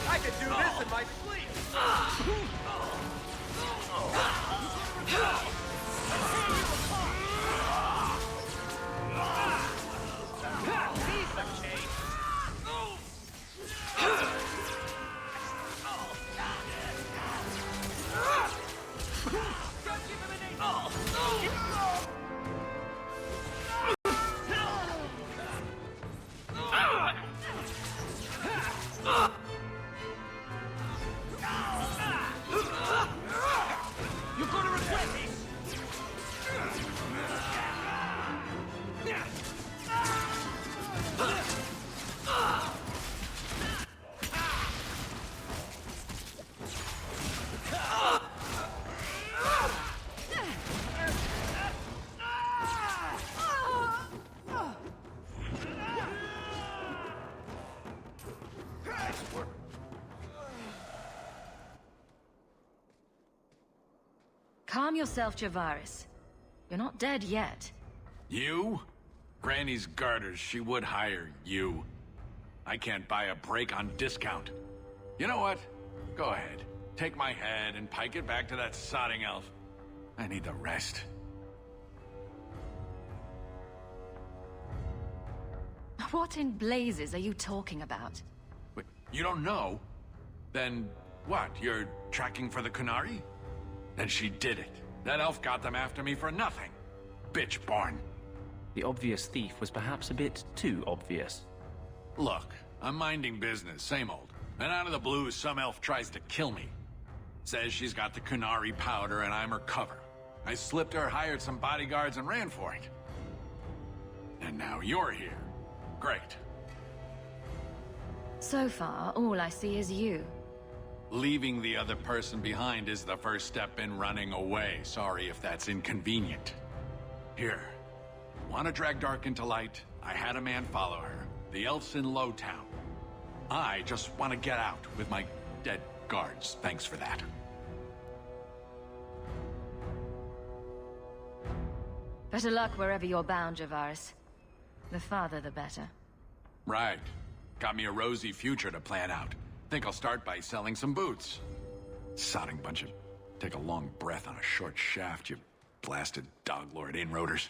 I could do this in my sleep! Piece of cake! You're gonna regret this! Calm yourself, Javaris. You're not dead yet. You? Granny's garters, she would hire you. I can't buy a break on discount. You know what? Go ahead. Take my head and pike it back to that sodding elf. I need the rest. What in blazes are you talking about? Wait, you don't know? Then what? You're tracking for the Kunari? Then she did it. That elf got them after me for nothing. Bitch born. The obvious thief was perhaps a bit too obvious. Look, I'm minding business, same old. And out of the blue, some elf tries to kill me. Says she's got the Kunari powder and I'm her cover. I slipped her, hired some bodyguards, and ran for it. And now you're here. Great. So far, all I see is you. Leaving the other person behind is the first step in running away. Sorry if that's inconvenient. Here. Want to drag Dark into light? I had a man follow her. The elf's in Lowtown. I just want to get out with my dead guards. Thanks for that. Better luck wherever you're bound, Javaris. The farther, the better. Right. Got me a rosy future to plan out. Think I'll start by selling some boots. Sodding bunch of... Take a long breath on a short shaft, you blasted doglord inroaders.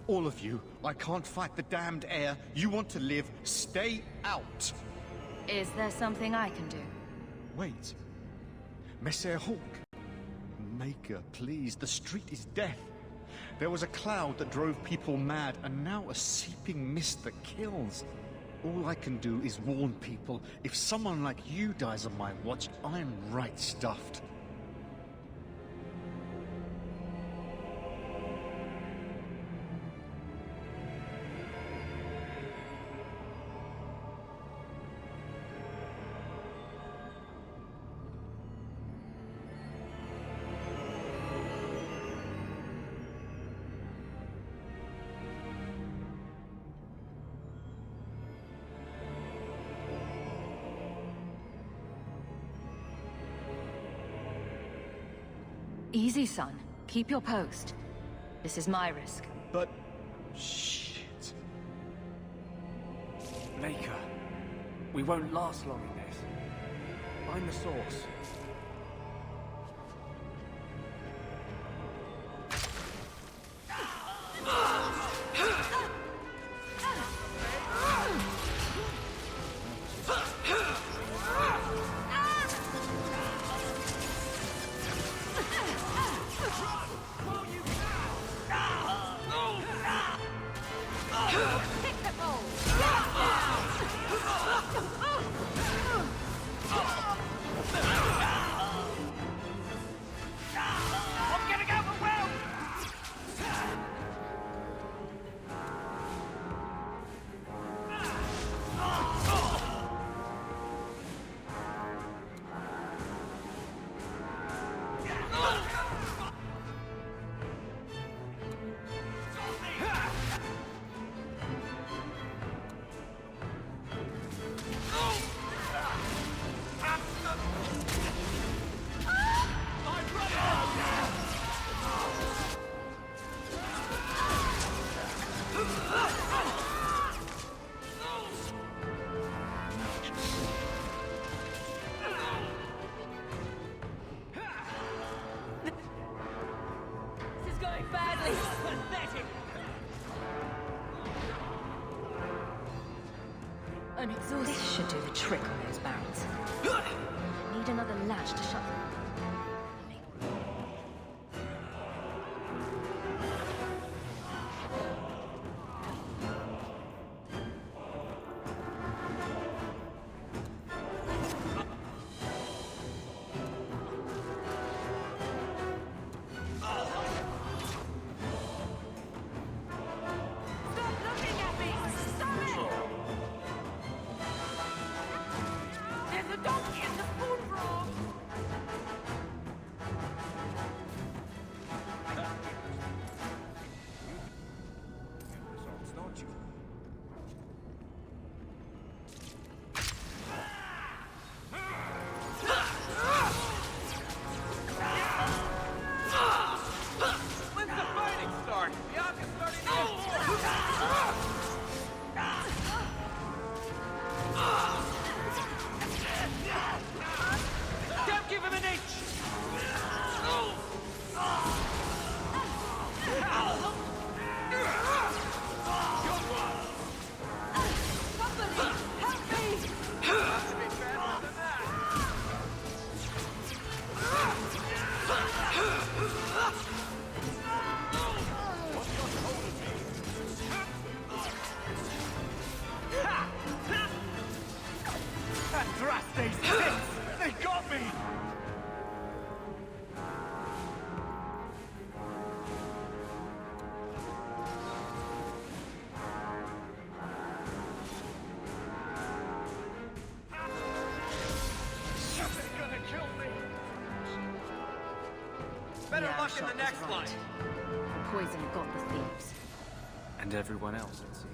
All of you. I can't fight the damned air. You want to live, stay out. Is there something I can do? Wait. Messer Hawk. Maker, please. The street is death. There was a cloud that drove people mad, and now a seeping mist that kills. All I can do is warn people. If someone like you dies on my watch, I'm right stuffed. Easy, son. Keep your post. This is my risk. But... shit. Maker, we won't last long in this. Find the source. I'm exhausted. This should do the trick on those barrels. Need another latch to shut them. They got me! They're gonna kill me! Better Yeah, luck in the Shot was next right. line. Poison got the thieves. And everyone else, it seems.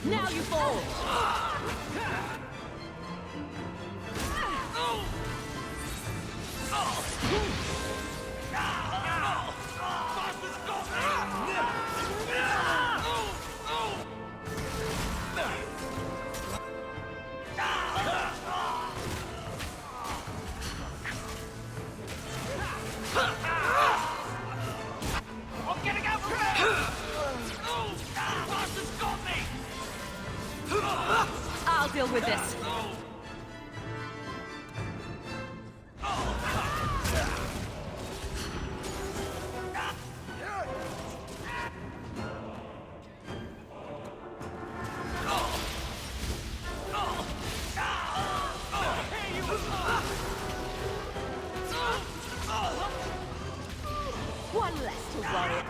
Now you fall! I'm getting out from here! Bastard's got me! I'll deal with this. One less to worry.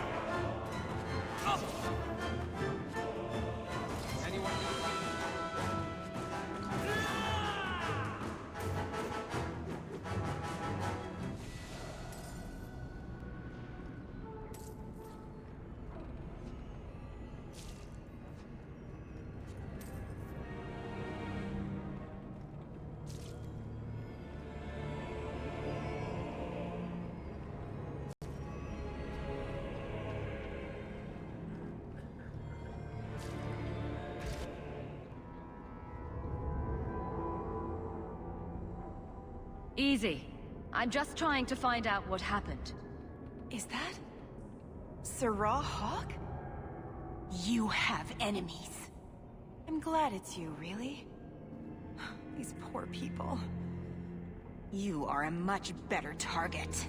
Easy. I'm just trying to find out what happened. Is that... Sarah Hawk? You have enemies. I'm glad it's you, really. These poor people. You are a much better target.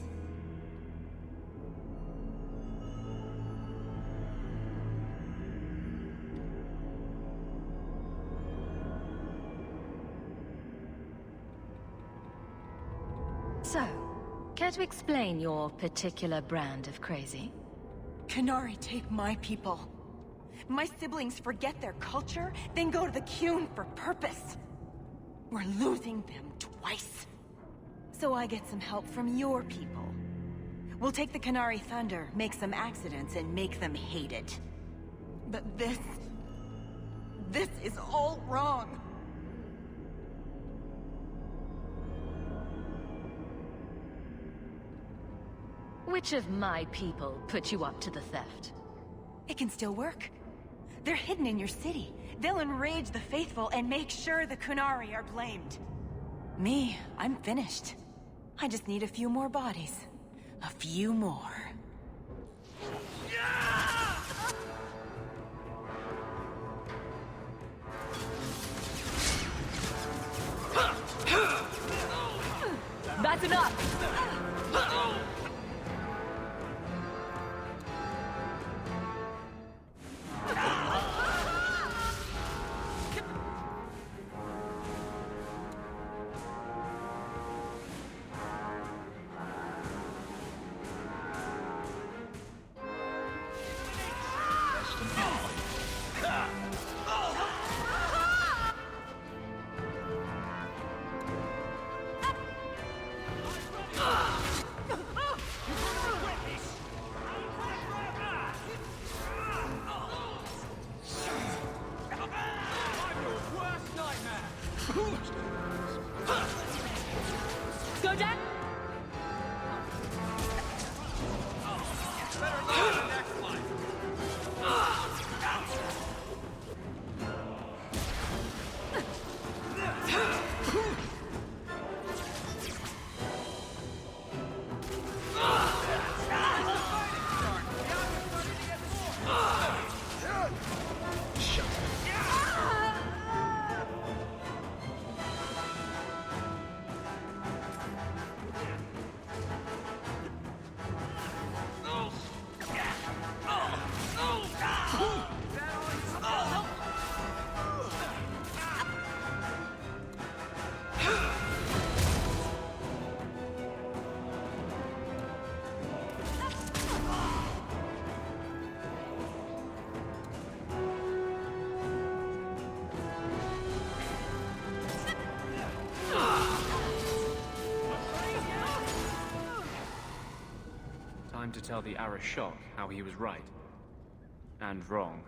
So, care to explain your particular brand of crazy? Qunari take my people. My siblings forget their culture, then go to the Qun for purpose. We're losing them twice. So I get some help from your people. We'll take the Qunari Thunder, make some accidents, and make them hate it. But this is all wrong. Which of my people put you up to the theft? It can still work. They're hidden in your city. They'll enrage the faithful and make sure the Qunari are blamed. Me, I'm finished. I just need a few more bodies. A few more. That's enough! Go down! Time to tell the Arashok how he was right. And wrong.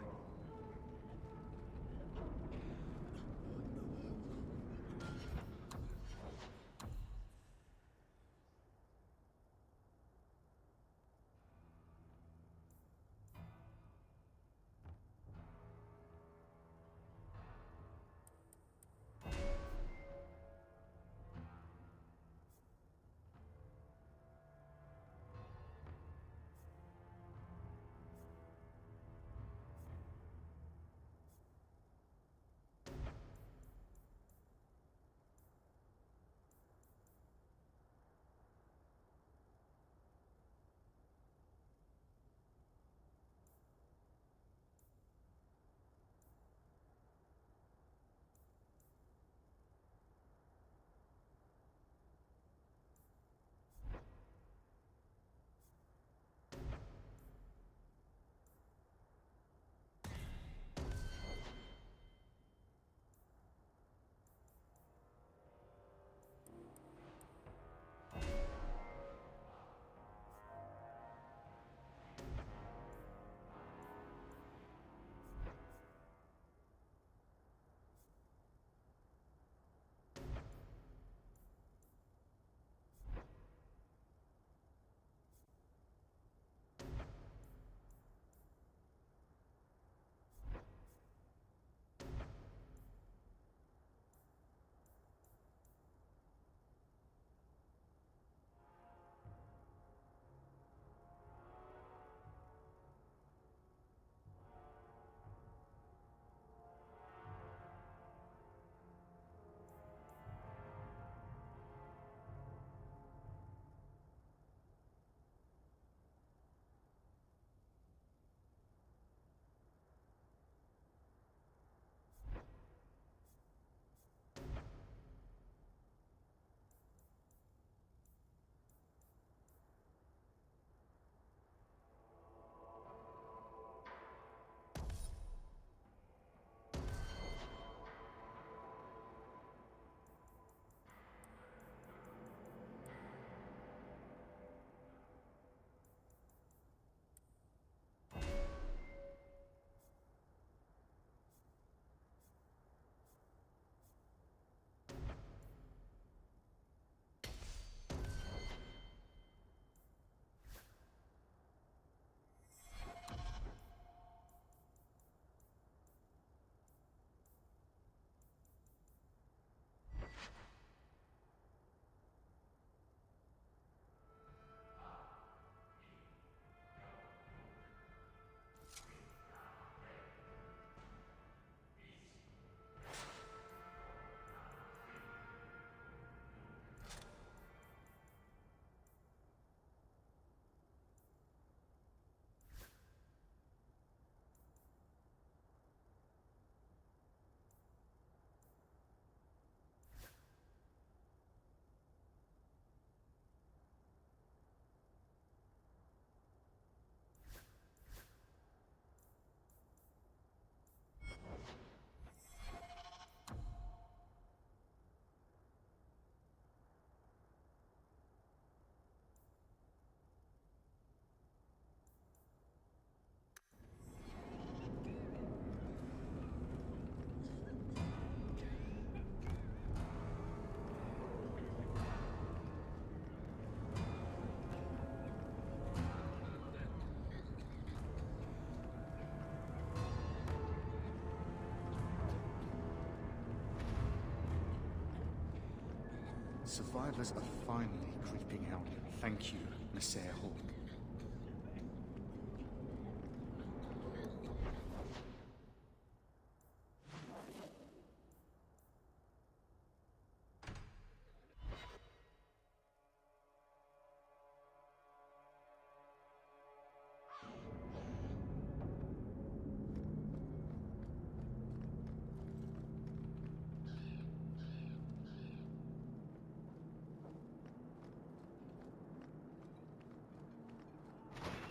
Survivors are finally creeping out. Thank you, Messiah Hawk.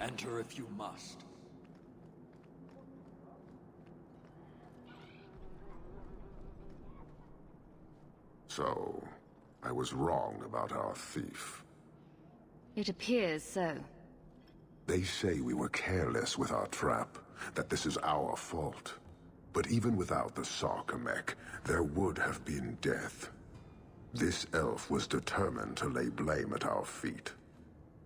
Enter if you must. So, I was wrong about our thief. It appears so. They say we were careless with our trap, that this is our fault. But even without the Sarcomech, there would have been death. This elf was determined to lay blame at our feet.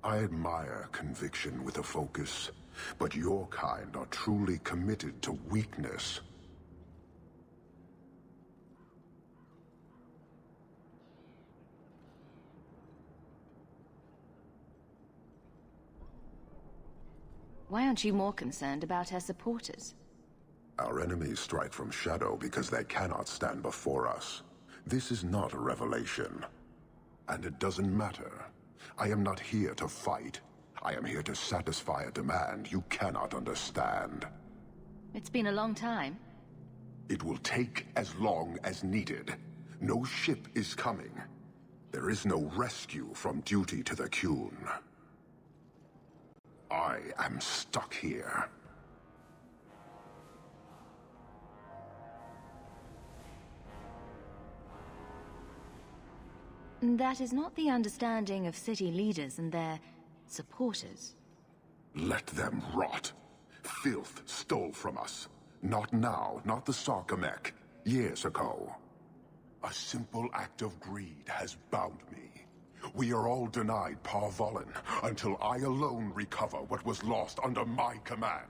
I admire conviction with a focus, but your kind are truly committed to weakness. Why aren't you more concerned about her supporters? Our enemies strike from shadow because they cannot stand before us. This is not a revelation. And it doesn't matter. I am not here to fight. I am here to satisfy a demand you cannot understand. It's been a long time. It will take as long as needed. No ship is coming. There is no rescue from duty to the Qun. I am stuck here. That is not the understanding of city leaders and their supporters. Let them rot. Filth stole from us. Not now, not the Sarcomech. Years ago. A simple act of greed has bound me. We are all denied Parvolin until I alone recover what was lost under my command.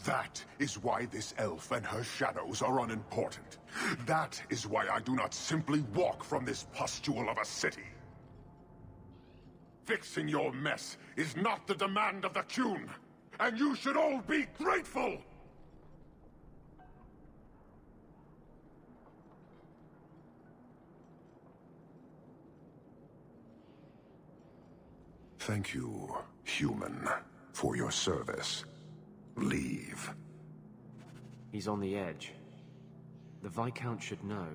That is why this elf and her shadows are unimportant. That is why I do not simply walk from this pustule of a city. Fixing your mess is not the demand of the Qun, and you should all be grateful! Thank you, human, for your service. Leave. He's on the edge. The Viscount should know.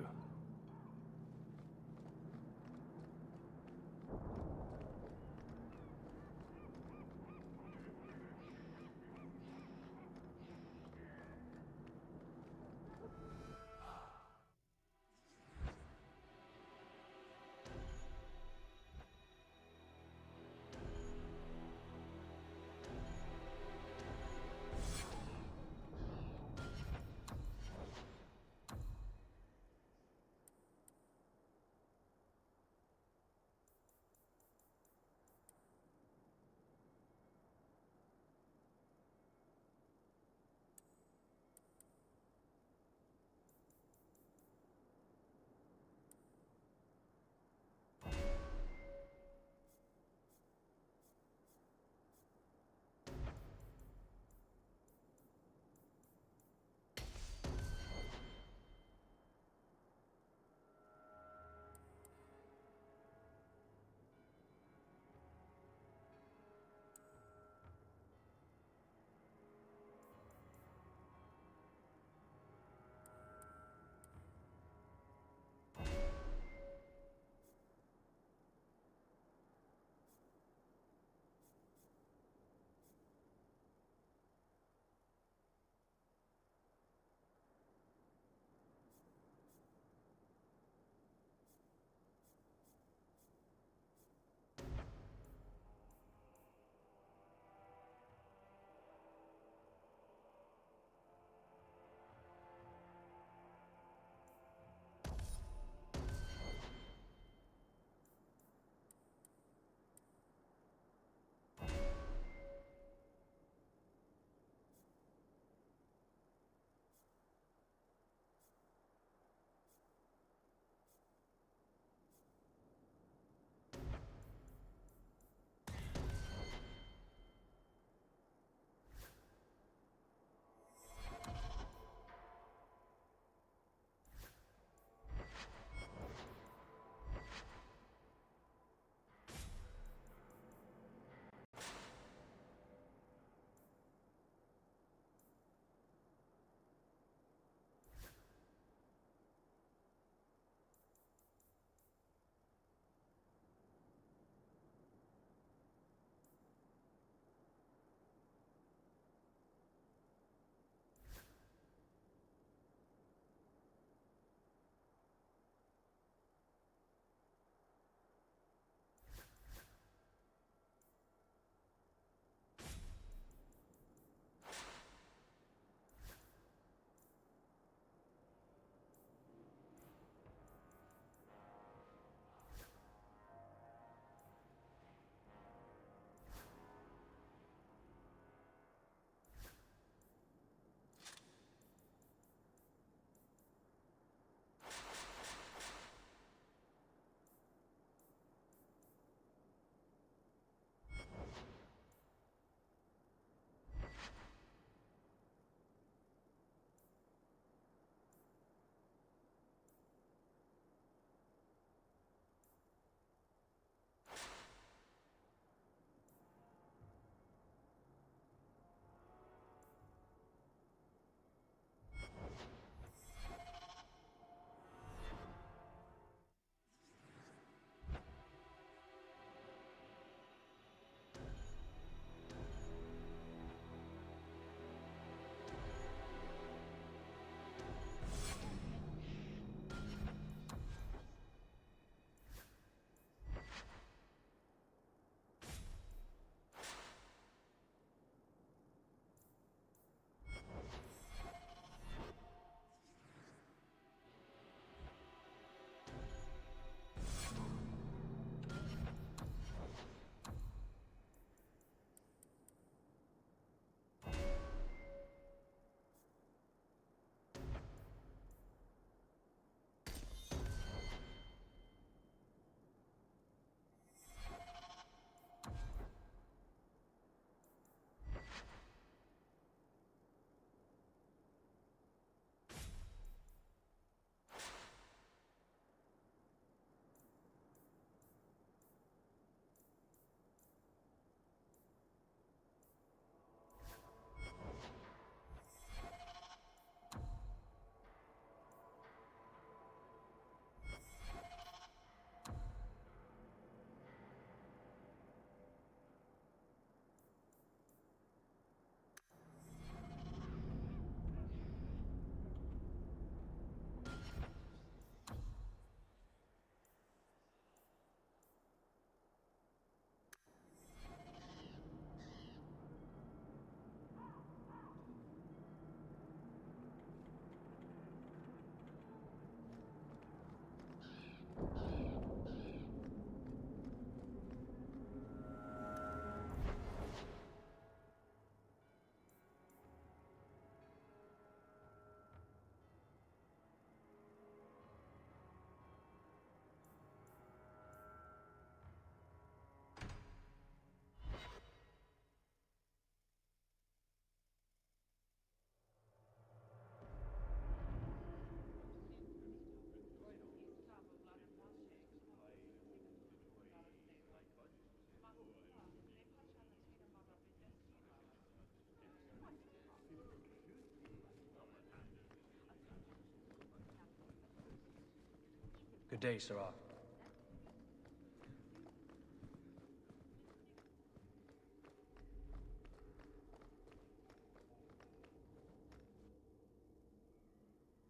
Good day, Sarah.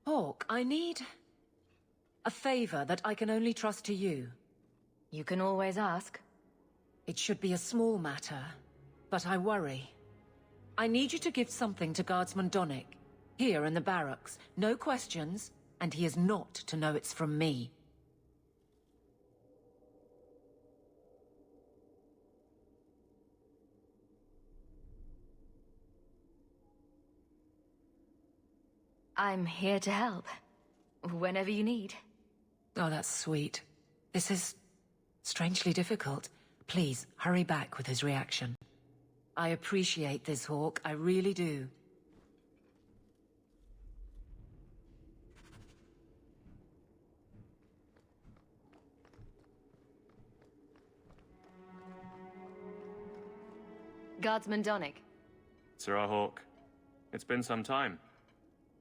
Hawk, I need a favor that I can only trust to you. You can always ask. It should be a small matter, but I worry. I need you to give something to Guardsman Donnick, here in the barracks. No questions, and he is not to know it's from me. I'm here to help. Whenever you need. Oh, that's sweet. This is strangely difficult. Please, hurry back with his reaction. I appreciate this, Hawk. I really do. Guardsman Donnick. Sirrah Hawk, it's been some time.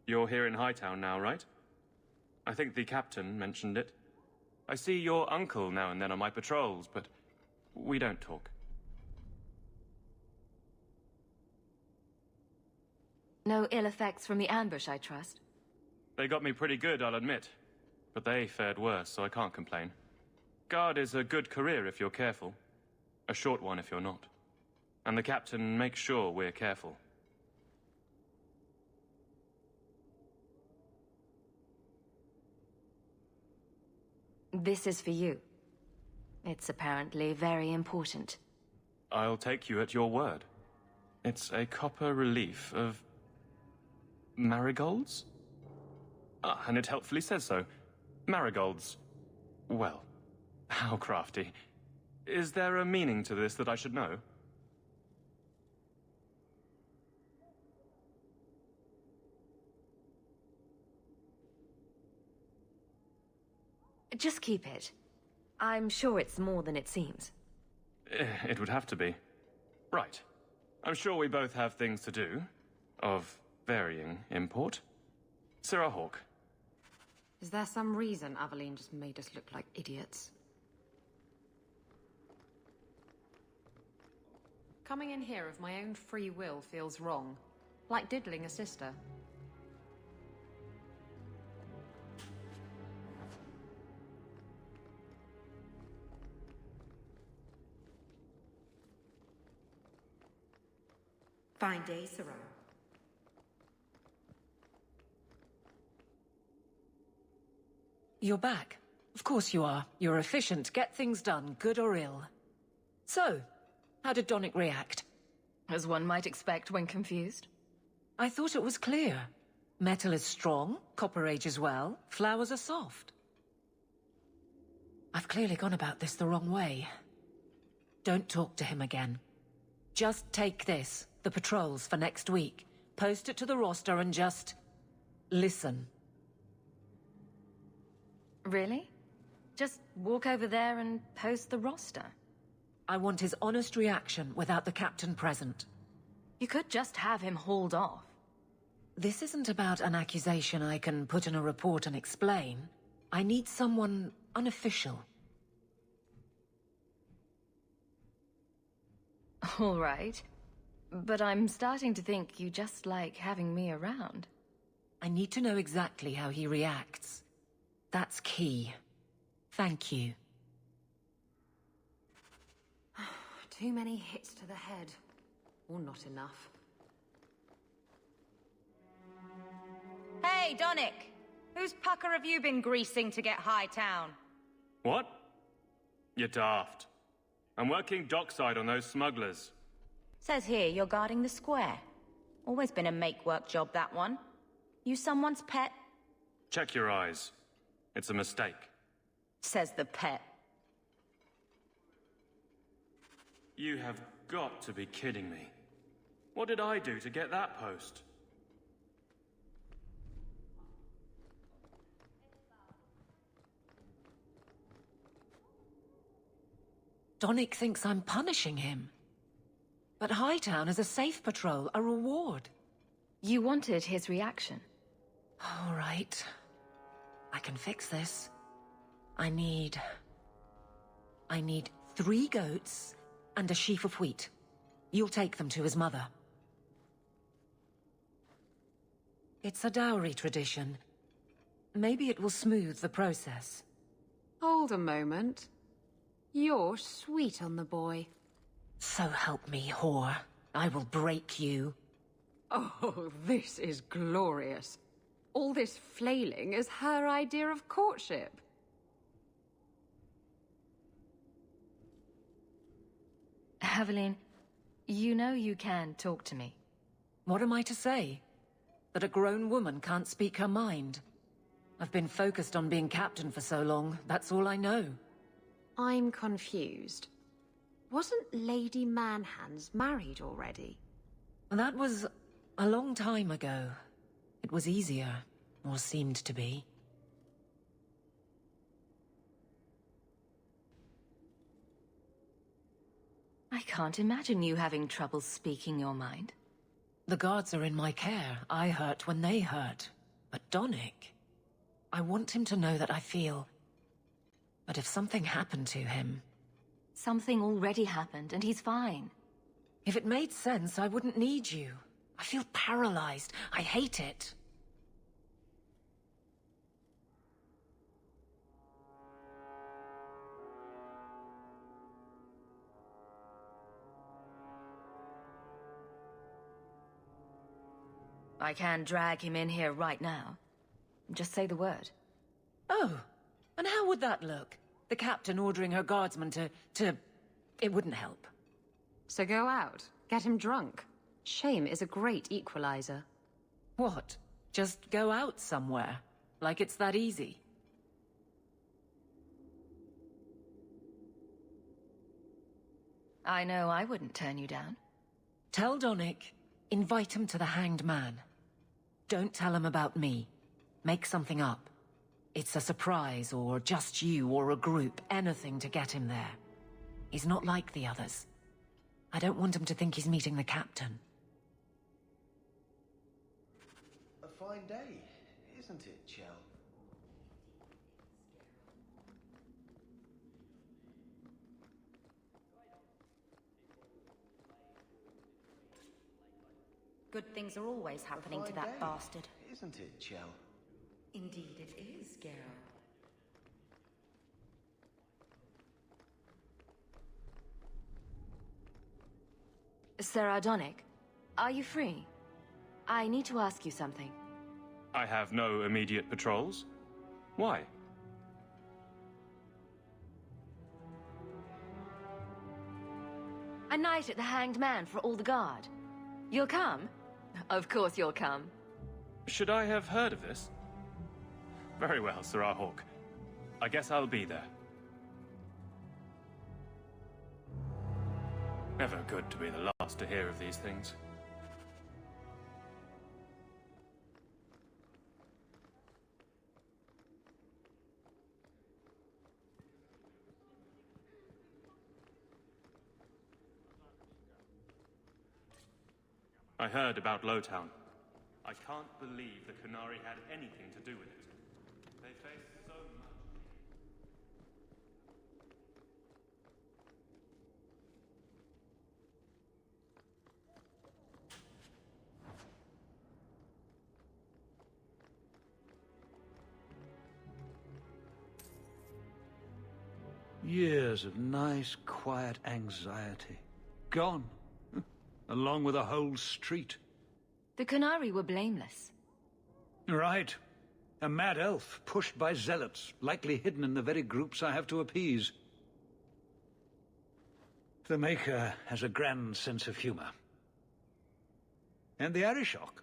You're here in Hightown now, right? I think the captain mentioned it. I see your uncle now and then on my patrols, but we don't talk. No ill effects from the ambush, I trust? They got me pretty good, I'll admit. But they fared worse, so I can't complain. Guard is a good career if you're careful. A short one if you're not. And the captain makes sure we're careful. This is for you. It's apparently very important. I'll take you at your word. It's a copper relief of marigolds? Ah, and it helpfully says so. Marigolds. Well, how crafty. Is there a meaning to this that I should know? Just keep it. I'm sure it's more than it seems. It would have to be. Right. I'm sure we both have things to do. Of varying import. Sirrah Hawk. Is there some reason Aveline just made us look like idiots? Coming in here of my own free will feels wrong. Like diddling a sister. Fine day, Sirrah. You're back. Of course you are. You're efficient. Get things done, good or ill. So, how did Donnick react? As one might expect when confused. I thought it was clear. Metal is strong, copper ages well, flowers are soft. I've clearly gone about this the wrong way. Don't talk to him again. Just take this, the patrols for next week. Post it to the roster and just listen. Really? Just walk over there and post the roster? I want his honest reaction without the captain present. You could just have him hauled off. This isn't about an accusation I can put in a report and explain. I need someone unofficial. All right. But I'm starting to think you just like having me around. I need to know exactly how he reacts. That's key. Thank you. Too many hits to the head. Or not enough. Hey, Donnick! Whose pucker have you been greasing to get Hightown? What? You're daft. I'm working dockside on those smugglers. Says here you're guarding the square. Always been a make-work job, that one. You someone's pet? Check your eyes. It's a mistake. Says the pet. You have got to be kidding me. What did I do to get that post? Donnick thinks I'm punishing him. But Hightown is a safe patrol, a reward. You wanted his reaction. All right. I can fix this. I need 3 goats and a sheaf of wheat. You'll take them to his mother. It's a dowry tradition. Maybe it will smooth the process. Hold a moment. You're sweet on the boy. So help me, whore. I will break you. Oh, this is glorious. All this flailing is her idea of courtship. Aveline, you know you can talk to me. What am I to say? That a grown woman can't speak her mind? I've been focused on being captain for so long, that's all I know. I'm confused. Wasn't Lady Manhands married already? That was a long time ago. It was easier, or seemed to be. I can't imagine you having trouble speaking your mind. The guards are in my care. I hurt when they hurt. But Donick... I want him to know that I feel... But if something happened to him... Something already happened, and he's fine. If it made sense, I wouldn't need you. I feel paralyzed. I hate it. I can drag him in here right now. Just say the word. Oh, and how would that look? The captain ordering her guardsmen to... It wouldn't help. So go out. Get him drunk. Shame is a great equalizer. What? Just go out somewhere? Like it's that easy? I know I wouldn't turn you down. Tell Donick, invite him to the Hanged Man. Don't tell him about me. Make something up. It's a surprise, or just you, or a group, anything to get him there. He's not like the others. I don't want him to think he's meeting the captain. A fine day, isn't it, Chell? Good things are always happening to that bastard. Isn't it, Chell? Indeed it is, Geralt. Sir Donick, are you free? I need to ask you something. I have no immediate patrols. Why? A night at the Hanged Man for all the guard. You'll come? Of course you'll come. Should I have heard of this? Very well, Sir Hawk. I guess I'll be there. Never good to be the last to hear of these things. I heard about Lowtown. I can't believe the Qunari had anything to do with it. They face so much. Years of nice, quiet anxiety. Gone. Along with a whole street. The Qunari were blameless. Right. A mad elf pushed by zealots, likely hidden in the very groups I have to appease. The Maker has a grand sense of humor. And the Arishok.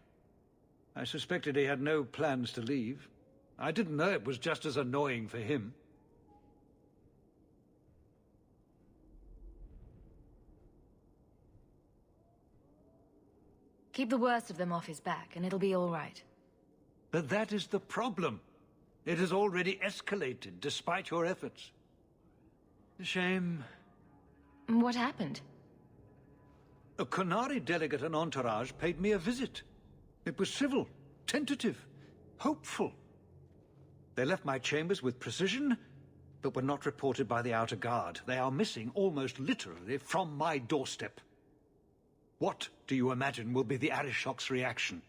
I suspected he had no plans to leave. I didn't know it was just as annoying for him. Keep the worst of them off his back, and it'll be all right. But that is the problem. It has already escalated, despite your efforts. A shame. What happened? A Qunari delegate and entourage paid me a visit. It was civil, tentative, hopeful. They left my chambers with precision, but were not reported by the outer guard. They are missing almost literally from my doorstep. What do you imagine will be the Arishok's reaction?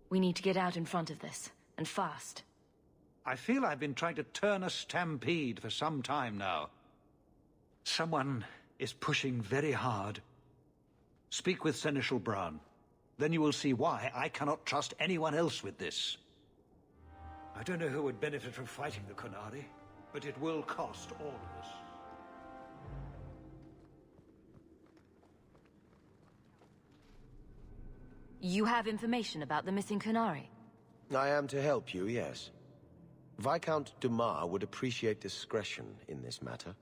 We need to get out in front of this, and fast. I feel I've been trying to turn a stampede for some time now. Someone is pushing very hard. Speak with Seneschal Brown. Then you will see why I cannot trust anyone else with this. I don't know who would benefit from fighting the Qunari, but it will cost all of us. You have information about the missing Qunari? I am to help you, yes. Viscount Dumas would appreciate discretion in this matter.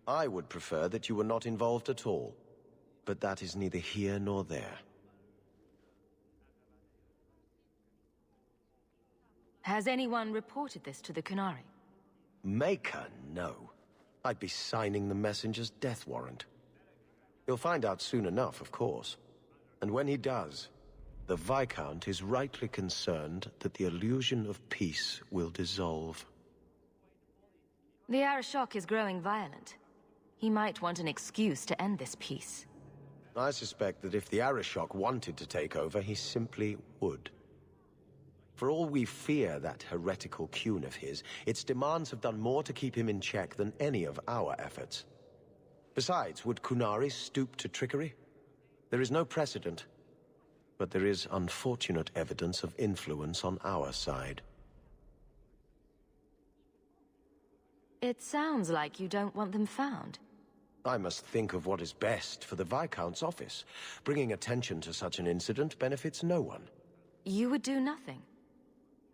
I would prefer that you were not involved at all, but that is neither here nor there. Has anyone reported this to the Qunari? Maker, no. I'd be signing the messenger's death warrant. He'll find out soon enough, of course. And when he does, the Viscount is rightly concerned that the illusion of peace will dissolve. The Arishok is growing violent. He might want an excuse to end this peace. I suspect that if the Arishok wanted to take over, he simply would. For all we fear that heretical Qun of his, its demands have done more to keep him in check than any of our efforts. Besides, would Qunari stoop to trickery? There is no precedent. But there is unfortunate evidence of influence on our side. It sounds like you don't want them found. I must think of what is best for the Viscount's office. Bringing attention to such an incident benefits no one. You would do nothing.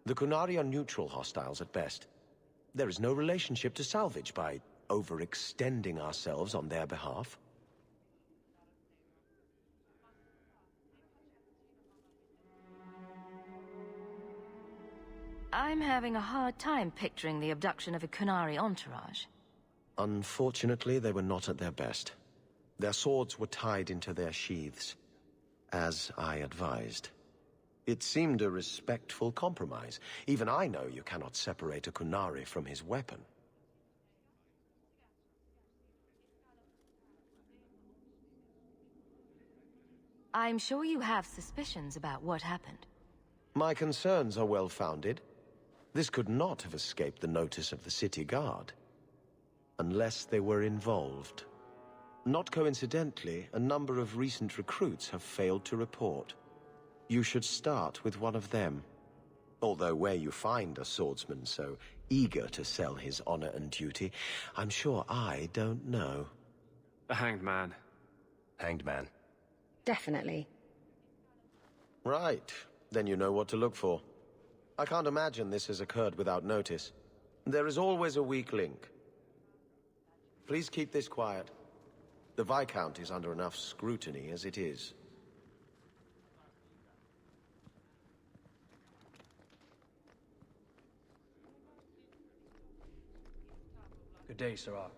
The Qunari are neutral hostiles at best. There is no relationship to salvage by overextending ourselves on their behalf. I'm having a hard time picturing the abduction of a Qunari entourage. Unfortunately, they were not at their best. Their swords were tied into their sheaths, as I advised. It seemed a respectful compromise. Even I know you cannot separate a Qunari from his weapon. I'm sure you have suspicions about what happened. My concerns are well-founded. This could not have escaped the notice of the city guard. Unless they were involved. Not coincidentally, a number of recent recruits have failed to report. You should start with one of them. Although where you find a swordsman so eager to sell his honor and duty, I'm sure I don't know. A hanged man. Hanged man. Definitely. Right. Then you know what to look for. I can't imagine this has occurred without notice. There is always a weak link. Please keep this quiet. The Viscount is under enough scrutiny as it is. Good day, Sirrah.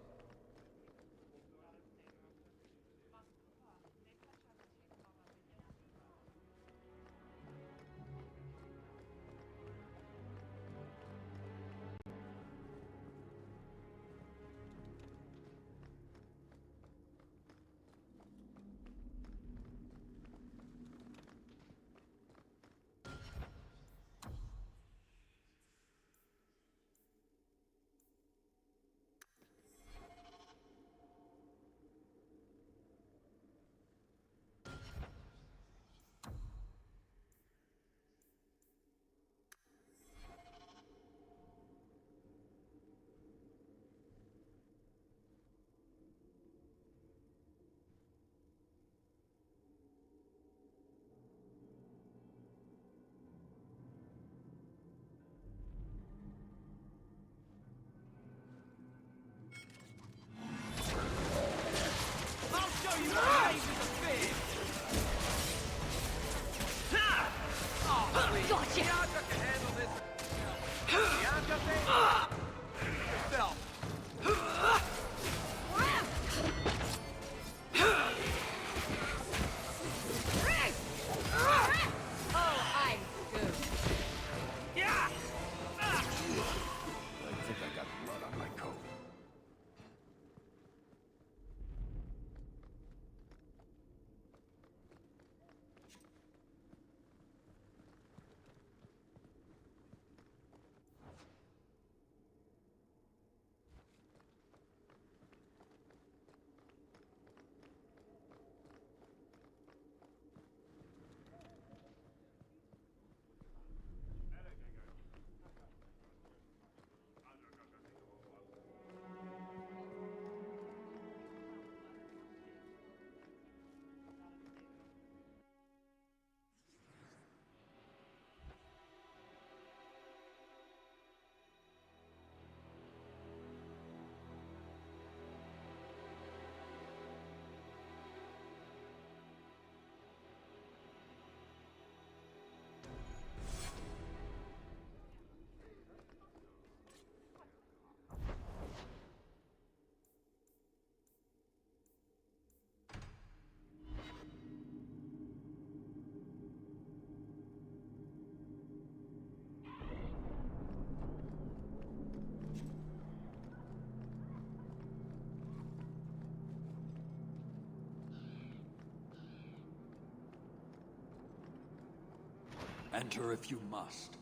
Enter if you must.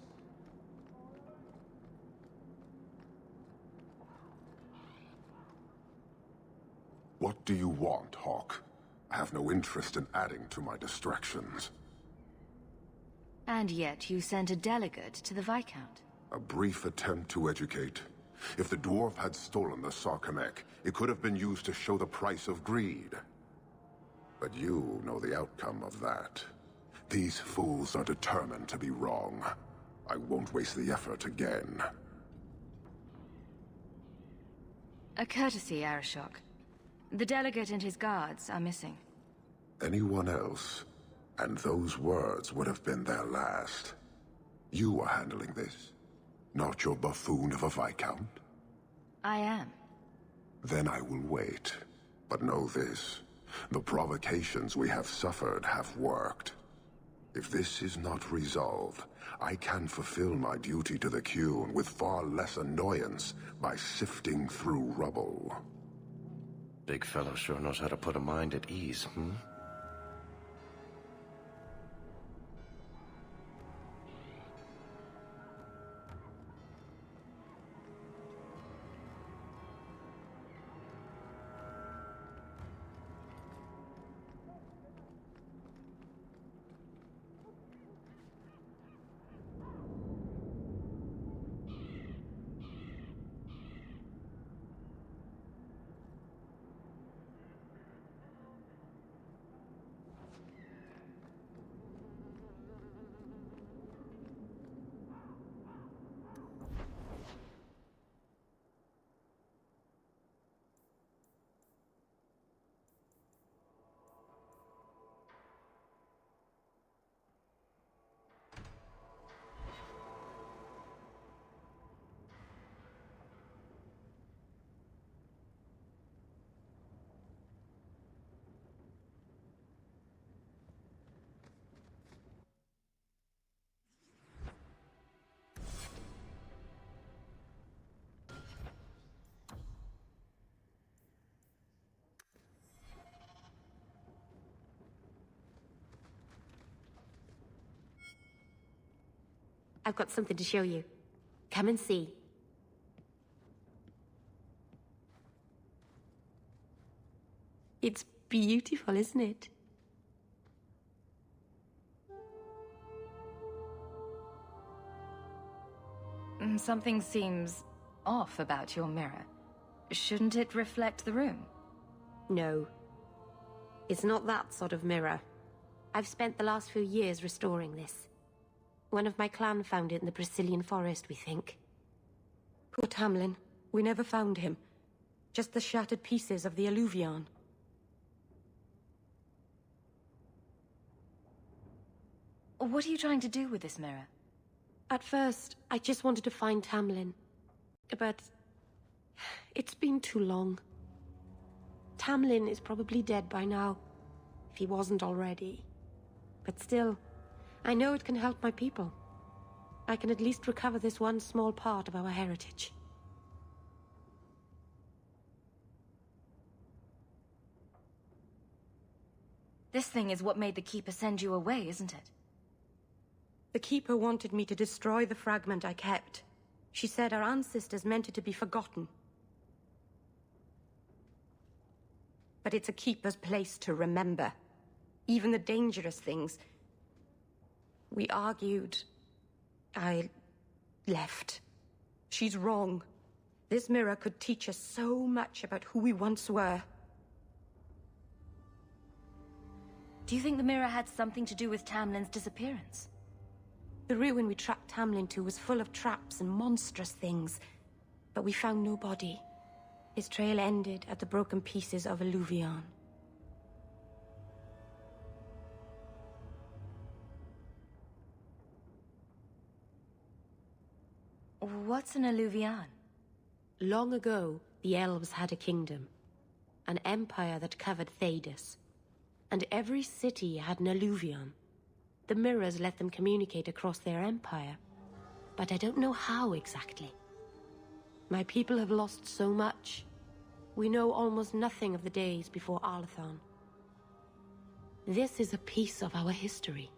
What do you want, Hawk? I have no interest in adding to my distractions. And yet you sent a delegate to the Viscount. A brief attempt to educate. If the dwarf had stolen the Sarkamek, it could have been used to show the price of greed. But you know the outcome of that. These fools are determined to be wrong. I won't waste the effort again. A courtesy, Arishok. The delegate and his guards are missing. Anyone else, and those words would have been their last. You are handling this, not your buffoon of a Viscount. I am. Then I will wait. But know this, the provocations we have suffered have worked. If this is not resolved, I can fulfill my duty to the Qun with far less annoyance by sifting through rubble. Big fellow sure knows how to put a mind at ease, hmm? I've got something to show you. Come and see. It's beautiful, isn't it? Something seems off about your mirror. Shouldn't it reflect the room? No. It's not that sort of mirror. I've spent the last few years restoring this. One of my clan found it in the Brazilian forest, we think. Poor Tamlin. We never found him. Just the shattered pieces of the Eluvian. What are you trying to do with this mirror? At first, I just wanted to find Tamlin. But it's been too long. Tamlin is probably dead by now, if he wasn't already. But still, I know it can help my people. I can at least recover this one small part of our heritage. This thing is what made the Keeper send you away, isn't it? The Keeper wanted me to destroy the fragment I kept. She said our ancestors meant it to be forgotten. But it's a Keeper's place to remember. Even the dangerous things. We argued. I left. She's wrong. This mirror could teach us so much about who we once were. Do you think the mirror had something to do with Tamlin's disappearance? The ruin we tracked Tamlin to was full of traps and monstrous things. But we found no body. His trail ended at the broken pieces of Eluvian. What's an Eluvian? Long ago, the elves had a kingdom. An empire that covered Thedas. And every city had an Eluvian. The mirrors let them communicate across their empire. But I don't know how exactly. My people have lost so much. We know almost nothing of the days before Arlathan. This is a piece of our history.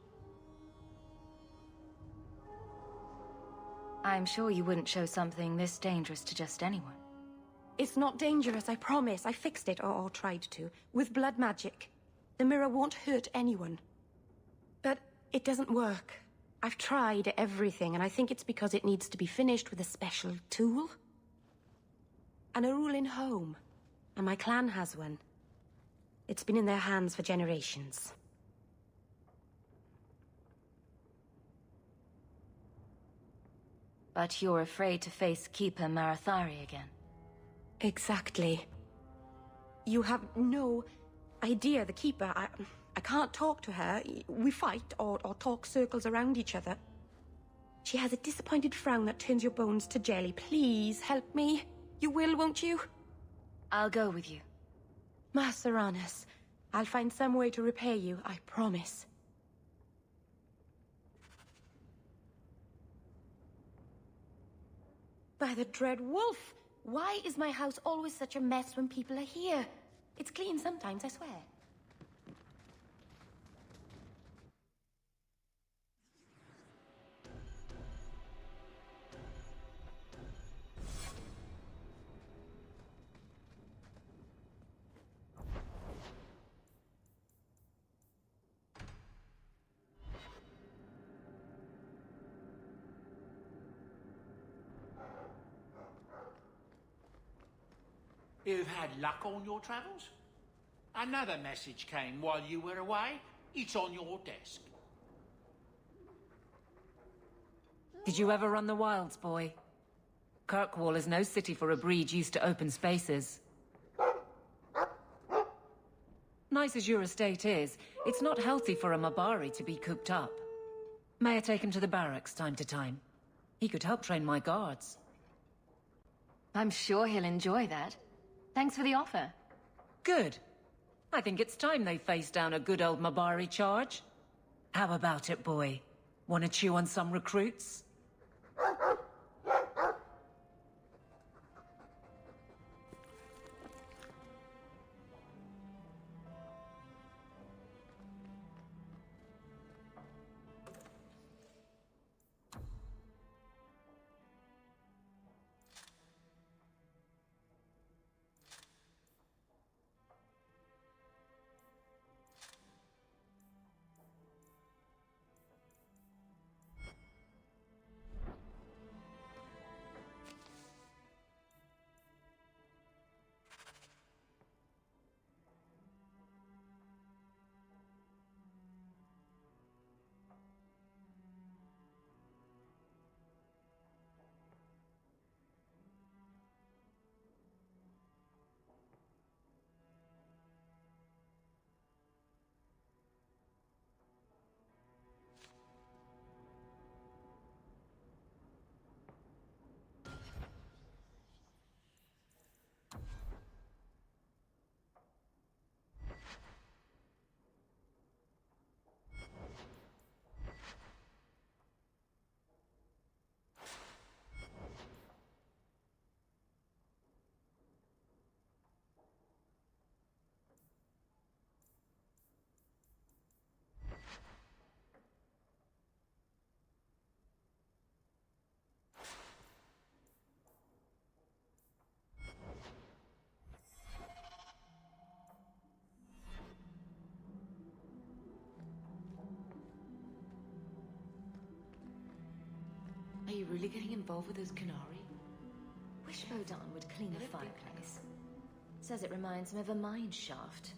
I'm sure you wouldn't show something this dangerous to just anyone. It's not dangerous, I promise. I fixed it, or tried to, with blood magic. The mirror won't hurt anyone. But it doesn't work. I've tried everything, and I think it's because it needs to be finished with a special tool. And a ruling home. And my clan has one. It's been in their hands for generations. But you're afraid to face Keeper Marathari again. Exactly. You have no idea, the Keeper. I can't talk to her. We fight or talk circles around each other. She has a disappointed frown that turns your bones to jelly. Please, help me. You will, won't you? I'll go with you. Master Aranis, I'll find some way to repay you, I promise. By the dread wolf! Why is my house always such a mess when people are here? It's clean sometimes, I swear. You've had luck on your travels? Another message came while you were away. It's on your desk. Did you ever run the wilds, boy? Kirkwall is no city for a breed used to open spaces. Nice as your estate is, it's not healthy for a Mabari to be cooped up. May I take him to the barracks time to time? He could help train my guards. I'm sure he'll enjoy that. Thanks for the offer. Good. I think it's time they face down a good old Mabari charge. How about it, boy? Want to chew on some recruits? Are you really getting involved with those Canari? Wish Odin would clean the fireplace. Says it reminds him of a mine shaft.